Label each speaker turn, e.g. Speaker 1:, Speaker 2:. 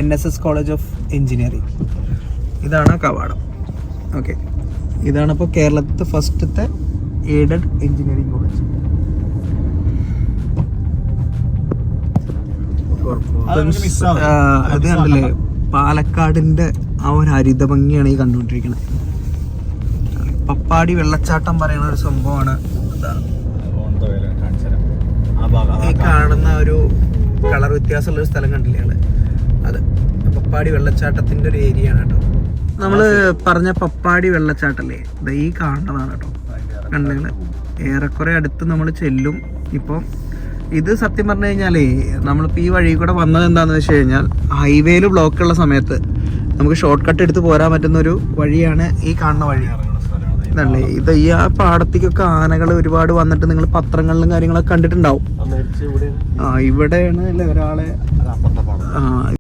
Speaker 1: NSS college of engineering. ഇതാണ് കവാടം. Okay, ഇതാണിപ്പോൾ കേരളത്തിലെ ഫസ്റ്റത്തെ എയ്ഡഡ് എഞ്ചിനീയറിംഗ് കോളേജ്. അത് കണ്ടില്ലേ, പാലക്കാടിന്റെ ആ ഒരു ഹരിത ഭംഗിയാണ് ഈ കണ്ടുകൊണ്ടിരിക്കുന്നത്. പപ്പാടി വെള്ളച്ചാട്ടം പറയുന്ന ഒരു സംഭവമാണ്. ഈ കാണുന്ന ഒരു കളർ വ്യത്യാസമുള്ള ഒരു സ്ഥലം കണ്ടില്ലേ ഞങ്ങള്, അത് പപ്പാടി വെള്ളച്ചാട്ടത്തിന്റെ ഒരു ഏരിയ ആണ് കേട്ടോ. നമ്മള് പറഞ്ഞ പപ്പാടി വെള്ളച്ചാട്ടല്ലേ, ഇത് ഈ കാണുന്നതാണ് കേട്ടോ. കണ്ടുകള് ഏറെക്കുറെ അടുത്ത് നമ്മൾ ചെല്ലും. ഇപ്പം ഇത് സത്യം പറഞ്ഞു കഴിഞ്ഞാലേ നമ്മളിപ്പോൾ ഈ വഴി കൂടെ വന്നത് എന്താണെന്ന് വെച്ച് കഴിഞ്ഞാൽ ഹൈവേയിൽ ബ്ലോക്കുള്ള സമയത്ത് നമുക്ക് ഷോർട്ട് കട്ട് എടുത്ത് പോരാൻ പറ്റുന്ന ഒരു വഴിയാണ് ഈ കാണുന്ന വഴി. ഇതല്ലേ, ഇത് ഈ ആ പാടത്തേക്കൊക്കെ ആനകൾ ഒരുപാട് വന്നിട്ട് നിങ്ങൾ പത്രങ്ങളിലും കാര്യങ്ങളൊക്കെ കണ്ടിട്ടുണ്ടാവും. ഇവിടെയാണ് അല്ലേ ഒരാളെ